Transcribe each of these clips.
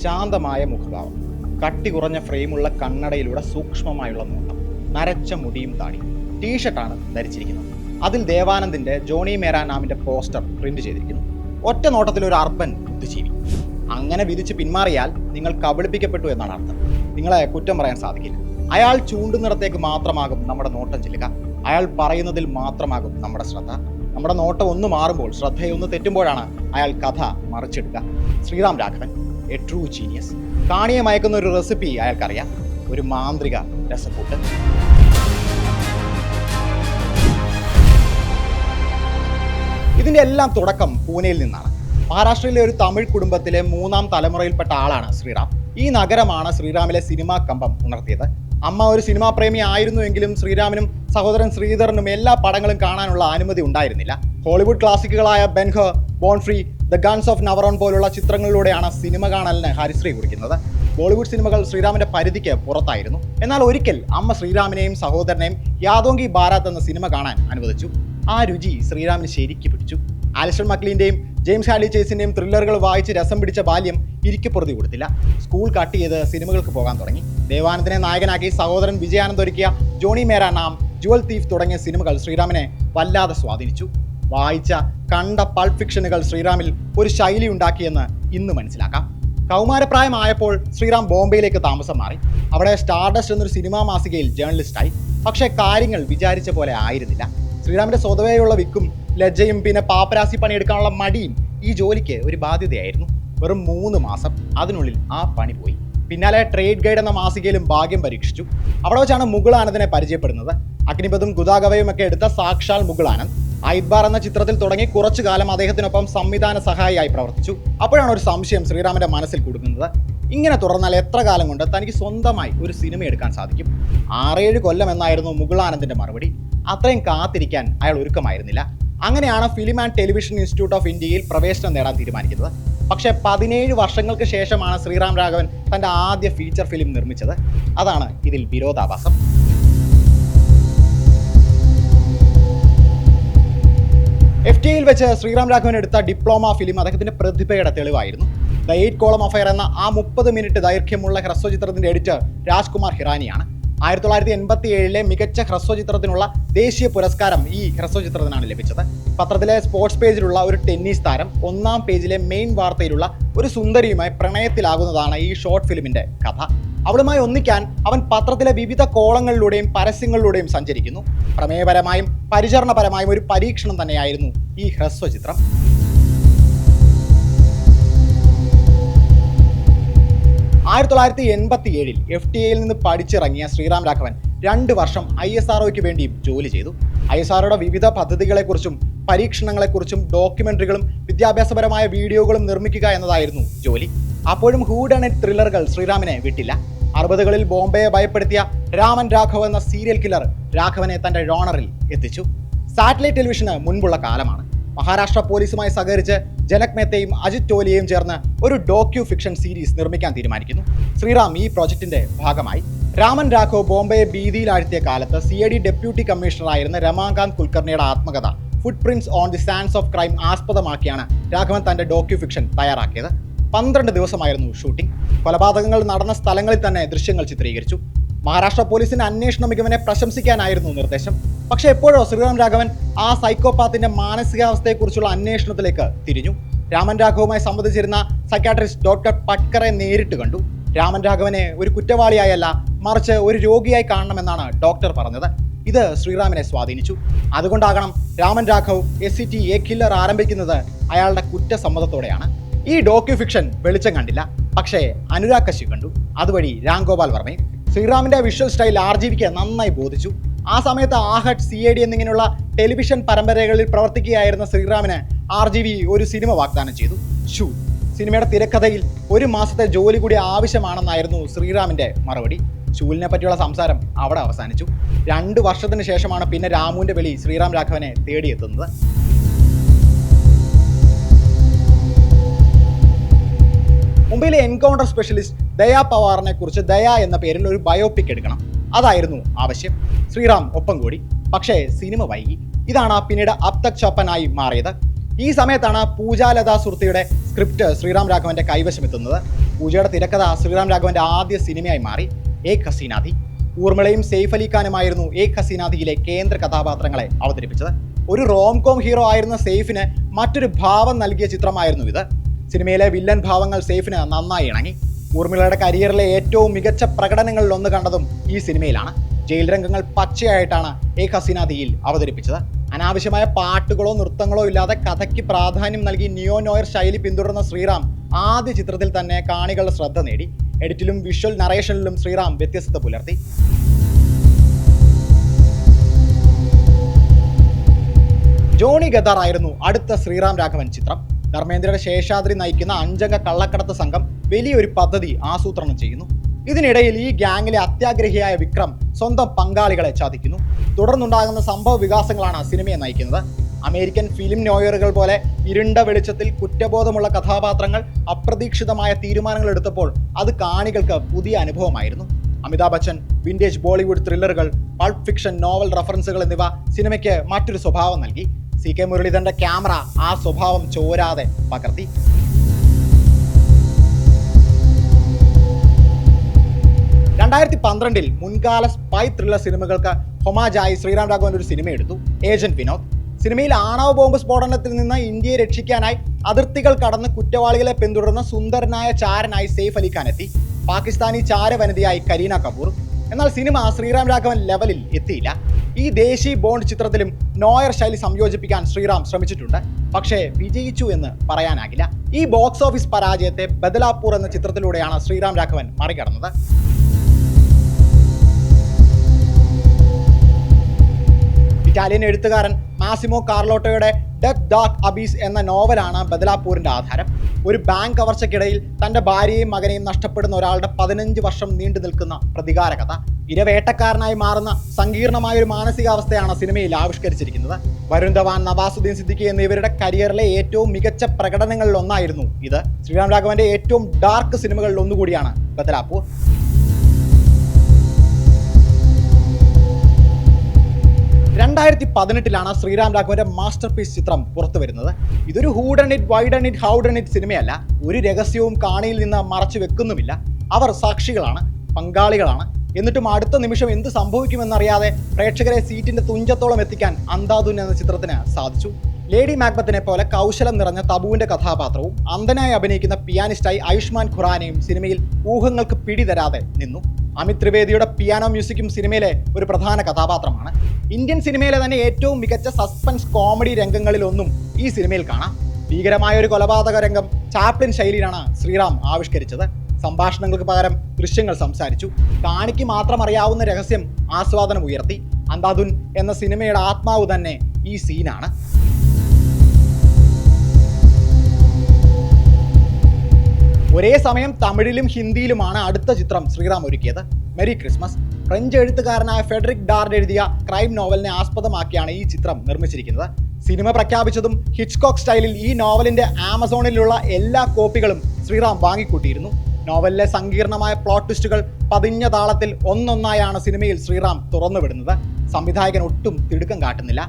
ശാന്തമായ മുഖഭാവം, കട്ടി കുറഞ്ഞ ഫ്രെയിമുള്ള കണ്ണടയിലൂടെ സൂക്ഷ്മമായുള്ള നോട്ടം, നരച്ച മുടിയും താടി, ടീഷർട്ടാണ് ധരിച്ചിരിക്കുന്നത്. അതിൽ ദേവാനന്ദിന്റെ ജോണി മേരാ നാമിന്റെ പോസ്റ്റർ പ്രിന്റ് ചെയ്തിരിക്കുന്നു. ഒറ്റ നോട്ടത്തിൽ ഒരു അർബൻ ബുദ്ധിജീവി. അങ്ങനെ വിധിച്ച് പിന്മാറിയാൽ നിങ്ങൾ കബളിപ്പിക്കപ്പെട്ടു എന്നാണ് അർത്ഥം. നിങ്ങളെ കുറ്റം പറയാൻ സാധിക്കില്ല. അയാൾ ചൂണ്ടുന്നിടത്തേക്ക് മാത്രമാകും നമ്മുടെ നോട്ടം ചെല്ലുക. അയാൾ പറയുന്നതിൽ മാത്രമാകും നമ്മുടെ ശ്രദ്ധ. നമ്മുടെ നോട്ടം ഒന്ന് മാറുമ്പോൾ, ശ്രദ്ധയൊന്ന് തെറ്റുമ്പോഴാണ് അയാൾ കഥ മറിച്ചെടുക്കുക. Sriram Raghavan, a true genius. കാണിയെ മയക്കുന്ന ഒരു റെസിപ്പി അയാൾക്കറിയാം, ഒരു മാന്ത്രിക രസക്കൂട്ട്. ഇതിന്റെ എല്ലാം തുടക്കം പൂനെയിൽ നിന്നാണ്. മഹാരാഷ്ട്രയിലെ ഒരു തമിഴ് കുടുംബത്തിലെ 3ാം തലമുറയിൽപ്പെട്ട ആളാണ് ശ്രീറാം. ഈ നഗരമാണ് ശ്രീറാമിലെ സിനിമാ കമ്പം ഉണർത്തിയത്. അമ്മ ഒരു സിനിമാ പ്രേമി ആയിരുന്നുവെങ്കിലും ശ്രീറാമിനും സഹോദരൻ ശ്രീധറിനും എല്ലാ പടങ്ങളും കാണാനുള്ള അനുമതി ഉണ്ടായിരുന്നില്ല. ഹോളിവുഡ് ക്ലാസിക്കുകളായ Ben Hur, born free, the guns of Navarone പോലുള്ള ചിത്രങ്ങളിലൂടെയാണ് സിനിമ കാണലിന് ഹരിശ്രീ കുറിക്കുന്നത്. ബോളിവുഡ് സിനിമകൾ ശ്രീറാമിന്റെ പരിധിക്ക് പുറത്തായിരുന്നു. എന്നാൽ ഒരിക്കൽ അമ്മ ശ്രീറാമിനെയും സഹോദരനെയും യാദോങ്കി ബാരാത്ത് എന്ന സിനിമ കാണാൻ അനുവദിച്ചു. ആ രുചി ശ്രീറാമിന് ശരിക്ക് പിടിച്ചു. ആലിസ്റ്റർ മക്ലീന്റെയും ജെയിംസ് ഹാലി ചേസിന്റെയും ത്രില്ലറുകൾ വായിച്ച് രസം പിടിച്ച ബാല്യം ഇരിക്കപ്പുറതി കൊടുത്തില്ല. സ്കൂൾ കട്ട് ചെയ്ത് സിനിമകൾക്ക് പോകാൻ തുടങ്ങി. ദേവാനന്ദിനെ നായകനാക്കി സഹോദരൻ വിജയാനന്ദ് ഒരുക്കിയ ജോണി മേരാ നാം, ജുവൽ തീഫ് തുടങ്ങിയ സിനിമകൾ ശ്രീറാമിനെ വല്ലാതെ സ്വാധീനിച്ചു. വായിച്ച കണ്ട പൾപ്പ് ഫിക്ഷനുകൾ ശ്രീറാമിൽ ഒരു ശൈലി ഉണ്ടാക്കിയെന്ന് ഇന്ന് മനസ്സിലാക്കാം. കൗമാരപ്രായമായപ്പോൾ ശ്രീറാം ബോംബെയിലേക്ക് താമസം മാറി. അവിടെ സ്റ്റാർഡസ്റ്റ് എന്നൊരു സിനിമാ മാസികയിൽ ജേർണലിസ്റ്റായി. പക്ഷേ കാര്യങ്ങൾ വിചാരിച്ച പോലെ ആയിരുന്നില്ല. ശ്രീറാമിന്റെ സ്വതവേയുള്ള വിക്കും ലജ്ജയും പിന്നെ പാപ്പരാസി പണിയെടുക്കാനുള്ള മടിയും ഈ ജോലിക്ക് ഒരു ബാധ്യതയായിരുന്നു. വെറും 3 മാസം, അതിനുള്ളിൽ ആ പണി പോയി. പിന്നാലെ ട്രേഡ് ഗൈഡ് എന്ന മാസികയിലും ഭാഗ്യം പരീക്ഷിച്ചു. അവിടെ വെച്ചാണ് മുകുൾ ആനന്ദിനെ പരിചയപ്പെടുന്നത്. അഗ്നിപഥും ഗുദാഗവയും ഒക്കെ എടുത്ത സാക്ഷാൽ മുകുൾ ആനന്ദ്. ഐദ്ബാർ എന്ന ചിത്രത്തിൽ തുടങ്ങി കുറച്ചു കാലം അദ്ദേഹത്തിനൊപ്പം സംവിധാന സഹായിയായി പ്രവർത്തിച്ചു. അപ്പോഴാണ് ഒരു സംശയം ശ്രീറാമിന്റെ മനസ്സിൽ കുടുങ്ങുന്നത്. ഇങ്ങനെ തുടർന്നാൽ എത്ര കാലം കൊണ്ട് തനിക്ക് സ്വന്തമായി ഒരു സിനിമ എടുക്കാൻ സാധിക്കും? 6-7 കൊല്ലം എന്നായിരുന്നു മുകുൾ ആനന്ദിന്റെ മറുപടി. അത്രയും കാത്തിരിക്കാൻ അയാൾ ഒരുക്കമായിരുന്നില്ല. അങ്ങനെയാണ് film and television institute of ഇന്ത്യയിൽ പ്രവേശനം നേടാൻ തീരുമാനിക്കുന്നത്. പക്ഷേ 17 വർഷങ്ങൾക്ക് ശേഷമാണ് ശ്രീറാം രാഘവൻ തന്റെ ആദ്യ ഫീച്ചർ ഫിലിം നിർമ്മിച്ചത്. അതാണ് ഇതിൽ വിരോധാഭാസം. FTAയിൽ വെച്ച് ശ്രീറാം രാഘവൻ എടുത്ത ഡിപ്ലോമ ഫിലിം അദ്ദേഹത്തിന്റെ പ്രതിഭയുടെ തെളിവായിരുന്നു. ദ 8 കോളം അഫയർ എന്ന ആ 30 മിനിറ്റ് ദൈർഘ്യമുള്ള ഹ്രസ്വചിത്രത്തിന്റെ എഡിറ്റർ രാജ്കുമാർ ഹിറാനിയാണ്. 1987 മികച്ച ഹ്രസ്വചിത്രത്തിനുള്ള ദേശീയ പുരസ്കാരം ഈ ഹ്രസ്വചിത്രത്തിനാണ് ലഭിച്ചത്. പത്രത്തിലെ സ്പോർട്സ് പേജിലുള്ള ഒരു ടെന്നീസ് താരം 1-ാം പേജിലെ മെയിൻ വാർത്തയിലുള്ള ഒരു സുന്ദരിയുമായി പ്രണയത്തിലാകുന്നതാണ് ഈ ഷോർട്ട് ഫിലിമിന്റെ കഥ. അവളുമായി ഒന്നിക്കാൻ അവൻ പത്രത്തിലെ വിവിധ കോളങ്ങളിലൂടെയും പരസ്യങ്ങളിലൂടെയും സഞ്ചരിക്കുന്നു. പ്രമേയപരമായും പരിചരണപരമായും ഒരു പരീക്ഷണം തന്നെയായിരുന്നു ഈ ഹ്രസ്വചിത്രം. FTAയിൽ നിന്ന് പഠിച്ചിറങ്ങിയ ശ്രീറാം രാഘവൻ 2 വർഷം ISROയ്ക്ക് വേണ്ടിയും ജോലി ചെയ്തു. ISROയുടെ വിവിധ പദ്ധതികളെക്കുറിച്ചും പരീക്ഷണങ്ങളെക്കുറിച്ചും ഡോക്യുമെന്ററികളും വിദ്യാഭ്യാസപരമായ വീഡിയോകളും നിർമ്മിക്കുക എന്നതായിരുന്നു ജോലി. അപ്പോഴും ഹൂഡണിറ്റ് ത്രില്ലറുകൾ ശ്രീറാമിനെ വിട്ടില്ല. 60കളിൽ ബോംബെയെ ഭയപ്പെടുത്തിയ രാമൻ രാഘവ് എന്ന സീരിയൽ കില്ലർ രാഘവനെ തന്റെ ജോണറിൽ എത്തിച്ചു. സാറ്റലൈറ്റ് ടെലിവിഷന് മുൻപുള്ള കാലമാണ്. മഹാരാഷ്ട്ര പോലീസുമായി സഹകരിച്ച് ജനക് മേത്തയും അജിത് ടോലിയയും ചേർന്ന് ഒരു ഡോക്യു ഫിക്ഷൻ സീരീസ് നിർമ്മിക്കാൻ തീരുമാനിക്കുന്നു. ശ്രീറാം ഈ പ്രോജക്റ്റിന്റെ ഭാഗമായി. രാമൻ രാഘവ് ബോംബെയെ ഭീതിയിലാഴ്ത്തിയ കാലത്ത് CID ഡെപ്യൂട്ടി കമ്മീഷണറായിരുന്ന രമാകാന്ത് കുൽക്കർണിയുടെ ആത്മകഥ footprints on the sands of crime ആസ്പദമാക്കിയാണ് രാഘവൻ തന്റെ ഡോക്യു ഫിക്ഷൻ തയ്യാറാക്കിയത്. 12 ദിവസമായിരുന്നു ഷൂട്ടിംഗ്. കൊലപാതകങ്ങൾ നടന്ന സ്ഥലങ്ങളിൽ തന്നെ ദൃശ്യങ്ങൾ ചിത്രീകരിച്ചു. മഹാരാഷ്ട്ര പോലീസിന്റെ അന്വേഷണ മികവിനെ പ്രശംസിക്കാനായിരുന്നു നിർദ്ദേശം. പക്ഷേ എപ്പോഴോ ശ്രീറാം രാഘവൻ ആ സൈക്കോപാത്തിന്റെ മാനസികാവസ്ഥയെക്കുറിച്ചുള്ള അന്വേഷണത്തിലേക്ക് തിരിഞ്ഞു. രാമൻ രാഘവുമായി സംബന്ധിച്ചിരുന്ന സൈക്കാട്രിസ്റ്റ് ഡോക്ടർ പട്കറെ നേരിട്ട് കണ്ടു. രാമൻ രാഘവനെ ഒരു കുറ്റവാളിയായല്ല, മറിച്ച് ഒരു രോഗിയായി കാണണമെന്നാണ് ഡോക്ടർ പറഞ്ഞത്. ഇത് ശ്രീറാമിനെ സ്വാധീനിച്ചു. അതുകൊണ്ടാകണം രാമൻ രാഘവ് SCTA കില്ലർ ആരംഭിക്കുന്നത് അയാളുടെ കുറ്റസമ്മതത്തോടെയാണ്. ഈ ഡോക്യു ഫിക്ഷൻ വെളിച്ചം കണ്ടില്ല, പക്ഷേ അനുരാഗ് കശ്യപ് കണ്ടു. അതുവഴി രാംഗോപാൽ വർമ്മയും. ശ്രീറാമിന്റെ വിഷ്വൽ സ്റ്റൈൽ RGVക്ക് നന്നായി ബോധിച്ചു. ആ സമയത്ത് ആഹട്ട്, CID എന്നിങ്ങനെയുള്ള ടെലിവിഷൻ പരമ്പരകളിൽ പ്രവർത്തിക്കുകയായിരുന്ന ശ്രീറാമിന് RGV ഒരു സിനിമ വാഗ്ദാനം ചെയ്തു, ഷൂ. സിനിമയുടെ തിരക്കഥയിൽ 1 മാസത്തെ ജോലി കൂടി ആവശ്യമാണെന്നായിരുന്നു ശ്രീറാമിന്റെ മറുപടി. ഷൂലിനെ പറ്റിയുള്ള സംസാരം അവിടെ അവസാനിച്ചു. 2 വർഷത്തിന് ശേഷമാണ് പിന്നെ രാമുവിന്റെ വിളി ശ്രീറാം രാഘവനെ തേടിയെത്തുന്നത്. മുംബൈയിലെ എൻകൗണ്ടർ സ്പെഷ്യലിസ്റ്റ് ദയാ പവാറിനെ കുറിച്ച് ദയ എന്ന പേരിൽ ഒരു ബയോപിക് എടുക്കണം. അതായിരുന്നു ആവശ്യം. ശ്രീറാം ഒപ്പം കൂടി. പക്ഷേ സിനിമ വൈകി. ഇതാണ് പിന്നീട് അബ് തക് ചോപ്പനായി മാറിയത്. ഈ സമയത്താണ് പൂജാലത സുർത്തിയുടെ സ്ക്രിപ്റ്റ് ശ്രീറാം രാഘവന്റെ കൈവശമെത്തുന്നത്. പൂജയുടെ തിരക്കഥ ശ്രീറാം രാഘവന്റെ ആദ്യ സിനിമയായി മാറി ഏക് ഹസീനാഥി. ഊർമിളയും സെയ്ഫ് അലി ഖാനുമായിരുന്നു ഏക് ഹസീനാഥിയിലെ കേന്ദ്ര കഥാപാത്രങ്ങളെ അവതരിപ്പിച്ചത്. ഒരു റോംകോം ഹീറോ ആയിരുന്ന സെയ്ഫിന് മറ്റൊരു ഭാവം നൽകിയ ചിത്രമായിരുന്നു ഇത്. സിനിമയിലെ വില്ലൻ ഭാവങ്ങൾ സെയ്ഫിന് നന്നായി ഇണങ്ങി. ഊർമിളയുടെ കരിയറിലെ ഏറ്റവും മികച്ച പ്രകടനങ്ങളിൽ ഒന്ന് കണ്ടതും ഈ സിനിമയിലാണ്. ജയിൽ രംഗങ്ങൾ പച്ചയായിട്ടാണ് ഏക് ഹസീനാഥിയിൽ അവതരിപ്പിച്ചത്. അനാവശ്യമായ പാട്ടുകളോ നൃത്തങ്ങളോ ഇല്ലാതെ കഥയ്ക്ക് പ്രാധാന്യം നൽകി നിയോ നോയർ ശൈലി പിന്തുടർന്ന ശ്രീറാം ആദ്യ ചിത്രത്തിൽ തന്നെ കാണികളുടെ ശ്രദ്ധ നേടി. എഡിറ്റിലും വിഷ്വൽ നറേഷനിലും ശ്രീറാം വ്യത്യസ്തത പുലർത്തി. ജോണി ഗദാർ ആയിരുന്നു അടുത്ത ശ്രീറാം രാഘവൻ ചിത്രം. ധർമ്മേന്ദ്രയുടെ ശേഷാദ്രി നയിക്കുന്ന 5 അംഗ കള്ളക്കടത്ത് സംഘം വലിയൊരു പദ്ധതി ആസൂത്രണം ചെയ്യുന്നു. ഇതിനിടയിൽ ഈ ഗ്യാങ്ങിലെ അത്യാഗ്രഹിയായ വിക്രം സ്വന്തം പങ്കാളികളെ ചതിക്കുന്നു. തുടർന്നുണ്ടാകുന്ന സംഭവ വികാസങ്ങളാണ് സിനിമയെ നയിക്കുന്നത്. അമേരിക്കൻ ഫിലിം നോയറുകൾ പോലെ ഇരുണ്ട വെളിച്ചത്തിൽ കുറ്റബോധമുള്ള കഥാപാത്രങ്ങൾ അപ്രതീക്ഷിതമായ തീരുമാനങ്ങൾ എടുത്തപ്പോൾ അത് കാണികൾക്ക് പുതിയ അനുഭവമായിരുന്നു. അമിതാഭ് ബച്ചൻ, വിന്റേജ് ബോളിവുഡ് ത്രില്ലറുകൾ, പൾപ്പ് ഫിക്ഷൻ, നോവൽ റെഫറൻസുകൾ എന്നിവ സിനിമയ്ക്ക് മറ്റൊരു സ്വഭാവം നൽകി. CK മുരളീധരന്റെ ക്യാമറ ആ സ്വഭാവം ചോരാതെ പകർത്തി. 2012 മുൻകാല സ്പൈ ത്രില്ലർ സിനിമകൾക്ക് ഹൊമാജായി ശ്രീറാം രാഘവൻ ഒരു സിനിമ എടുത്തു, ഏജന്റ് വിനോദ്. സിനിമയിൽ ആണവ ബോംബ് സ്ഫോടനത്തിൽ നിന്ന് ഇന്ത്യയെ രക്ഷിക്കാനായി അതിർത്തികൾ കടന്ന് കുറ്റവാളികളെ പിന്തുടർന്ന സുന്ദരനായ ചാരനായി സെയ്ഫ് അലി ഖാൻ എത്തി. പാകിസ്ഥാനി ചാരവനിതയായി കരീന കപൂർ. എന്നാൽ സിനിമ ശ്രീറാം രാഘവൻ ലെവലിൽ എത്തിയില്ല. ഈ ദേശി ബോണ്ട് ചിത്രത്തിലും നോയർ ശൈലി സംയോജിപ്പിക്കാൻ ശ്രീറാം ശ്രമിച്ചിട്ടുണ്ട്. പക്ഷേ വിജയിച്ചു എന്ന് പറയാനാകില്ല. ഈ ബോക്സ് ഓഫീസ് പരാജയത്തെ ബദലാപൂർ എന്ന ചിത്രത്തിലൂടെയാണ് ശ്രീറാം രാഘവൻ മറികടന്നത്. ഇറ്റാലിയൻ എഴുത്തുകാരൻ മാസിമോ കാർലോട്ടോയുടെ ഡെത്ത് ഡാർക്ക് അബീസ് എന്ന നോവലാണ് ബദലാപൂരിന്റെ ആധാരം. ഒരു ബാങ്ക് കവർച്ചയ്ക്കിടയിൽ തന്റെ ഭാര്യയെയും മകനെയും നഷ്ടപ്പെടുന്ന ഒരാളുടെ 15 വർഷം നീണ്ടു നിൽക്കുന്ന പ്രതികാര കഥ. ഇരവേട്ടക്കാരനായി മാറുന്ന സങ്കീർണമായൊരു മാനസികാവസ്ഥയാണ് സിനിമയിൽ ആവിഷ്കരിച്ചിരിക്കുന്നത്. വരുൺ ധവാൻ, നവാസുദ്ദീൻ സിദ്ദിഖി എന്നിവരുടെ കരിയറിലെ ഏറ്റവും മികച്ച പ്രകടനങ്ങളിൽ ഒന്നായിരുന്നു ഇത്. ശ്രീറാം രാഘവന്റെ ഏറ്റവും ഡാർക്ക് സിനിമകളിൽ ഒന്നുകൂടിയാണ് ബദലാപൂർ. 2018 ശ്രീറാം രാഘവന്റെ മാസ്റ്റർ പീസ് ചിത്രം പുറത്തു വരുന്നത്. ഇതൊരു ഹൂഡണിറ്റ് വൈഡണിറ്റ് ഹൗഡണിറ്റ് സിനിമയല്ല. ഒരു രഹസ്യവും കാണിയിൽ നിന്ന് മറച്ചു വെക്കുന്നുമില്ല. അവർ സാക്ഷികളാണ്, പങ്കാളികളാണ്. എന്നിട്ടും അടുത്ത നിമിഷം എന്ത് സംഭവിക്കുമെന്നറിയാതെ പ്രേക്ഷകരെ സീറ്റിന്റെ തുഞ്ചത്തോളം എത്തിക്കാൻ അന്ധാധുൻ എന്ന ചിത്രത്തിന് സാധിച്ചു. ലേഡി മാക്ബത്തിനെ പോലെ കൗശലം നിറഞ്ഞ തബുവിന്റെ കഥാപാത്രവും അന്ധനായി അഭിനയിക്കുന്ന പിയാനിസ്റ്റായി ആയുഷ്മാൻ ഖുറാനയും സിനിമയിൽ ഊഹങ്ങൾക്ക് പിടിതരാതെ നിന്നു. അമിത് ത്രിവേദിയുടെ പിയാനോ മ്യൂസിക്കും സിനിമയിലെ ഒരു പ്രധാന കഥാപാത്രമാണ്. ഇന്ത്യൻ സിനിമയിലെ തന്നെ ഏറ്റവും മികച്ച സസ്പെൻസ് കോമഡി രംഗങ്ങളിൽ ഒന്നും ഈ സിനിമയിൽ കാണാം. ഭീകരമായ ഒരു കൊലപാതക രംഗം ചാപ്ലിൻ ശൈലിയിലാണ് ശ്രീറാം ആവിഷ്കരിച്ചത്. സംഭാഷണങ്ങൾക്ക് പകരം ദൃശ്യങ്ങൾ സംസാരിച്ചു. കാണിക്ക് മാത്രം അറിയാവുന്ന രഹസ്യം ആസ്വാദനം ഉയർത്തി. അന്ധാധുൻ എന്ന സിനിമയുടെ ആത്മാവ് തന്നെ ഈ സീനാണ്. ഒരേ സമയം തമിഴിലും ഹിന്ദിയിലുമാണ് അടുത്ത ചിത്രം ശ്രീറാം ഒരുക്കിയത്, മെരി ക്രിസ്മസ്. ഫ്രഞ്ച് എഴുത്തുകാരനായ ഫെഡറിക് ഡാർഡ് എഴുതിയ ക്രൈം നോവലിനെ ആസ്പദമാക്കിയാണ് ഈ ചിത്രം നിർമ്മിച്ചിരിക്കുന്നത്. സിനിമ പ്രഖ്യാപിച്ചതും ഹിച്ച്കോക്ക് സ്റ്റൈലിൽ ഈ നോവലിന്റെ ആമസോണിലുള്ള എല്ലാ കോപ്പികളും ശ്രീറാം വാങ്ങിക്കൂട്ടിയിരുന്നു. നോവലിലെ സങ്കീർണമായ പ്ലോട്ട് ട്വിസ്റ്റുകൾ പതിഞ്ഞ താളത്തിൽ ഒന്നൊന്നായാണ് സിനിമയിൽ ശ്രീറാം തുറന്നുവിടുന്നത്. സംവിധായകൻ ഒട്ടും തിടുക്കം കാട്ടുന്നില്ല.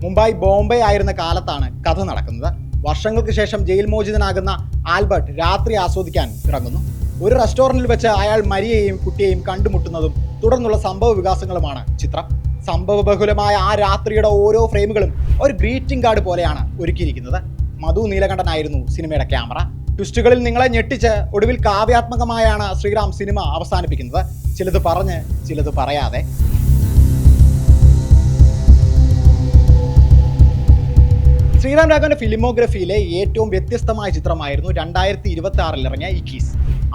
മുംബൈ ബോംബെ ആയിരുന്ന കാലത്താണ് കഥ നടക്കുന്നത്. വർഷങ്ങൾക്ക് ശേഷം ജയിൽ മോചിതനാകുന്ന ആൽബർട്ട് രാത്രി ആസ്വദിക്കാൻ ഇറങ്ങുന്നു. ഒരു റെസ്റ്റോറൻറ്റിൽ വെച്ച് അയാൾ മരിയയെയും കുട്ടിയെയും കണ്ടുമുട്ടുന്നതും തുടർന്നുള്ള സംഭവ വികാസങ്ങളുമാണ് ചിത്രം. സംഭവബഹുലമായ ആ രാത്രിയുടെ ഓരോ ഫ്രെയിമുകളും ഒരു ഗ്രീറ്റിംഗ് കാർഡ് പോലെയാണ് ഒരുക്കിയിരിക്കുന്നത്. മധു നീലകണ്ഠനായിരുന്നു സിനിമയുടെ ക്യാമറ. ട്വിസ്റ്റുകളിൽ നിങ്ങളെ ഞെട്ടിച്ച് ഒടുവിൽ കാവ്യാത്മകമായാണ് ശ്രീറാം സിനിമ അവസാനിപ്പിക്കുന്നത്. ചിലത് പറഞ്ഞ് ചിലത് പറയാതെ. ശ്രീറാം രാഘവന്റെ ഫിലിമോഗ്രഫിയിലെ ഏറ്റവും വ്യത്യസ്തമായ ചിത്രമായിരുന്നു 2026 ഇറങ്ങിയ ഇക്കീസ്.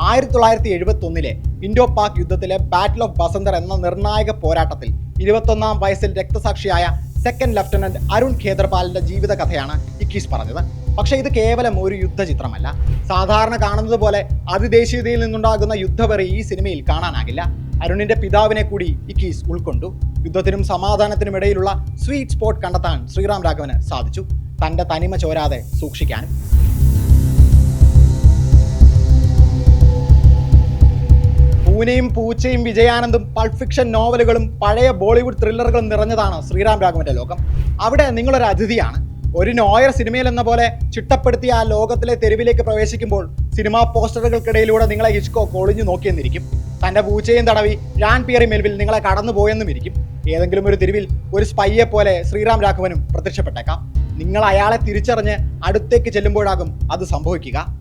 1971 ഇൻഡോ പാക് യുദ്ധത്തിലെ ബാറ്റിൽ ഓഫ് ബസന്തർ എന്ന നിർണായക പോരാട്ടത്തിൽ 21ാം വയസ്സിൽ രക്തസാക്ഷിയായ സെക്കൻഡ് ലഫ്റ്റനന്റ് അരുൺ ഖേദർപാലിന്റെ ജീവിത കഥയാണ് ഇക്കീസ് പറഞ്ഞത്. പക്ഷേ ഇത് കേവലം ഒരു യുദ്ധചിത്രമല്ല. സാധാരണ കാണുന്നത് പോലെ അതിദേശീയതയിൽ നിന്നുണ്ടാകുന്ന യുദ്ധവെറി ഈ സിനിമയിൽ കാണാനാകില്ല. അരുണിന്റെ പിതാവിനെ കൂടി ഇക്കീസ് ഉൾക്കൊണ്ടു. യുദ്ധത്തിനും സമാധാനത്തിനും ഇടയിലുള്ള സ്വീറ്റ് സ്പോട്ട് കണ്ടെത്താൻ ശ്രീറാം രാഘവന് സാധിച്ചു, തന്റെ തനിമ ചോരാതെ സൂക്ഷിക്കാനും. പൂനെയും പൂച്ചയും വിജയാനന്ദും പൾപ്പ് ഫിക്ഷൻ നോവലുകളും പഴയ ബോളിവുഡ് ത്രില്ലറുകളും നിറഞ്ഞതാണ് ശ്രീറാം രാഘവന്റെ ലോകം. അവിടെ നിങ്ങളൊരു അതിഥിയാണ്. ഒരു നോയർ സിനിമയിൽ എന്ന പോലെ ചിട്ടപ്പെടുത്തിയ ആ ലോകത്തിലെ തെരുവിലേക്ക് പ്രവേശിക്കുമ്പോൾ സിനിമാ പോസ്റ്ററുകൾക്കിടയിലൂടെ നിങ്ങളെ ഹിച്ച്കോക്ക് ഒളിഞ്ഞു നോക്കിയെന്നിരിക്കും. തന്റെ പൂച്ചയും തടവി ജാൻ പിയറി മെൽവിൽ നിങ്ങളെ കടന്നുപോയെന്നും ഇരിക്കും. ഏതെങ്കിലും ഒരു തെരുവിൽ ഒരു സ്പൈയെ പോലെ ശ്രീറാം രാഘവനും പ്രത്യക്ഷപ്പെട്ടേക്കാം. നിങ്ങൾ അയാളെ തിരിച്ചറിഞ്ഞ് അടുത്തേക്ക് ചെല്ലുമ്പോഴാകും അത് സംഭവിക്കുക.